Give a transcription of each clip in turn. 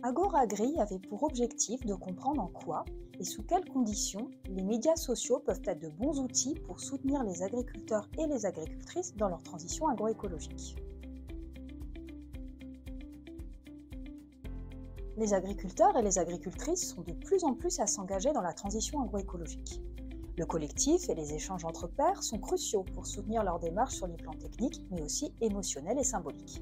Agoragri avait pour objectif de comprendre en quoi et sous quelles conditions les médias sociaux peuvent être de bons outils pour soutenir les agriculteurs et les agricultrices dans leur transition agroécologique. Les agriculteurs et les agricultrices sont de plus en plus à s'engager dans la transition agroécologique. Le collectif et les échanges entre pairs sont cruciaux pour soutenir leur démarche sur les plans techniques, mais aussi émotionnels et symboliques.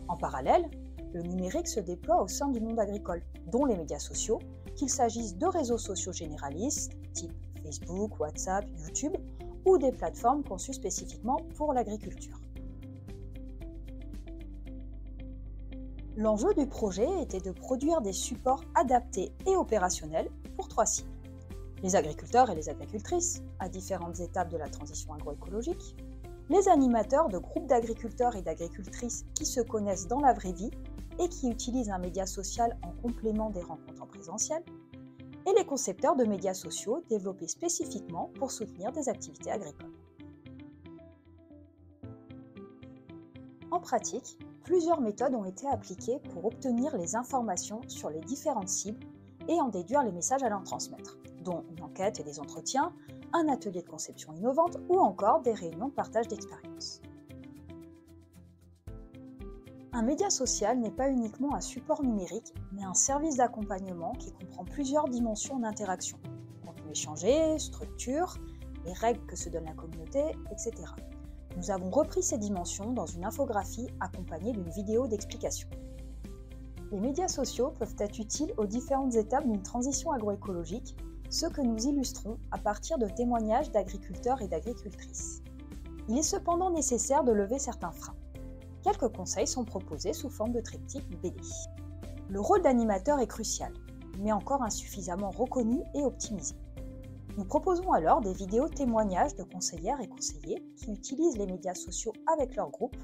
En parallèle, le numérique se déploie au sein du monde agricole, dont les médias sociaux, qu'il s'agisse de réseaux sociaux généralistes, type Facebook, WhatsApp, YouTube, ou des plateformes conçues spécifiquement pour l'agriculture. L'enjeu du projet était de produire des supports adaptés et opérationnels pour 3 cibles. Les agriculteurs et les agricultrices, à différentes étapes de la transition agroécologique, les animateurs de groupes d'agriculteurs et d'agricultrices qui se connaissent dans la vraie vie et qui utilisent un média social en complément des rencontres en présentiel, et les concepteurs de médias sociaux développés spécifiquement pour soutenir des activités agricoles. En pratique, plusieurs méthodes ont été appliquées pour obtenir les informations sur les différentes cibles et en déduire les messages à leur transmettre, dont une enquête et des entretiens, un atelier de conception innovante ou encore des réunions de partage d'expériences. Un média social n'est pas uniquement un support numérique, mais un service d'accompagnement qui comprend plusieurs dimensions d'interaction, contenu échangé, structure, les règles que se donne la communauté, etc. Nous avons repris ces dimensions dans une infographie accompagnée d'une vidéo d'explication. Les médias sociaux peuvent être utiles aux différentes étapes d'une transition agroécologique, ce que nous illustrons à partir de témoignages d'agriculteurs et d'agricultrices. Il est cependant nécessaire de lever certains freins. Quelques conseils sont proposés sous forme de triptyque BD. Le rôle d'animateur est crucial, mais encore insuffisamment reconnu et optimisé. Nous proposons alors des vidéos témoignages de conseillères et conseillers qui utilisent les médias sociaux avec leur groupe,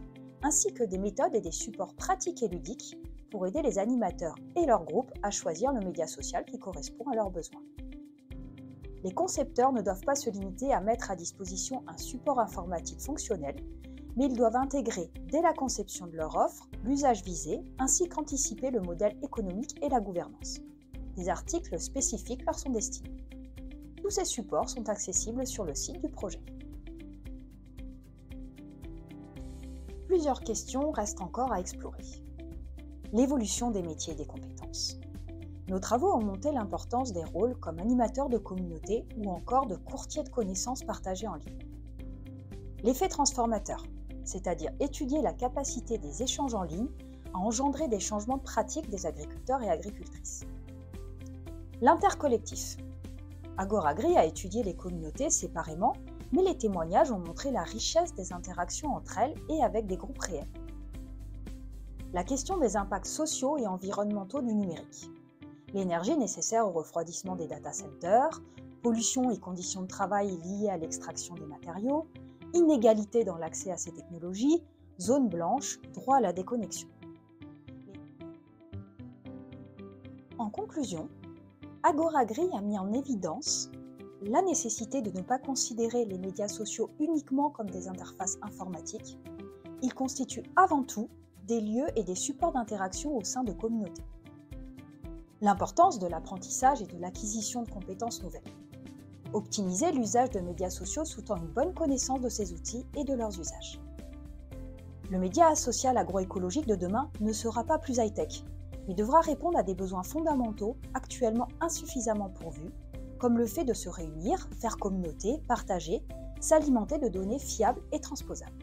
ainsi que des méthodes et des supports pratiques et ludiques pour aider les animateurs et leur groupe à choisir le média social qui correspond à leurs besoins. Les concepteurs ne doivent pas se limiter à mettre à disposition un support informatique fonctionnel, mais ils doivent intégrer, dès la conception de leur offre, l'usage visé, ainsi qu'anticiper le modèle économique et la gouvernance. Des articles spécifiques leur sont destinés. Tous ces supports sont accessibles sur le site du projet. Plusieurs questions restent encore à explorer. L'évolution des métiers et des compétences. Nos travaux ont montré l'importance des rôles comme animateurs de communauté ou encore de courtiers de connaissances partagées en ligne. L'effet transformateur, c'est-à-dire étudier la capacité des échanges en ligne à engendrer des changements de pratique des agriculteurs et agricultrices. L'intercollectif. Agoragri a étudié les communautés séparément, mais les témoignages ont montré la richesse des interactions entre elles et avec des groupes réels. La question des impacts sociaux et environnementaux du numérique. L'énergie nécessaire au refroidissement des data centers, pollution et conditions de travail liées à l'extraction des matériaux, inégalité dans l'accès à ces technologies, zone blanche, droit à la déconnexion. En conclusion, Agoragri a mis en évidence la nécessité de ne pas considérer les médias sociaux uniquement comme des interfaces informatiques. Ils constituent avant tout des lieux et des supports d'interaction au sein de communautés. L'importance de l'apprentissage et de l'acquisition de compétences nouvelles. Optimiser l'usage de médias sociaux sous-tend une bonne connaissance de ces outils et de leurs usages. Le média social agroécologique de demain ne sera pas plus high-tech, mais devra répondre à des besoins fondamentaux actuellement insuffisamment pourvus, comme le fait de se réunir, faire communauté, partager, s'alimenter de données fiables et transposables.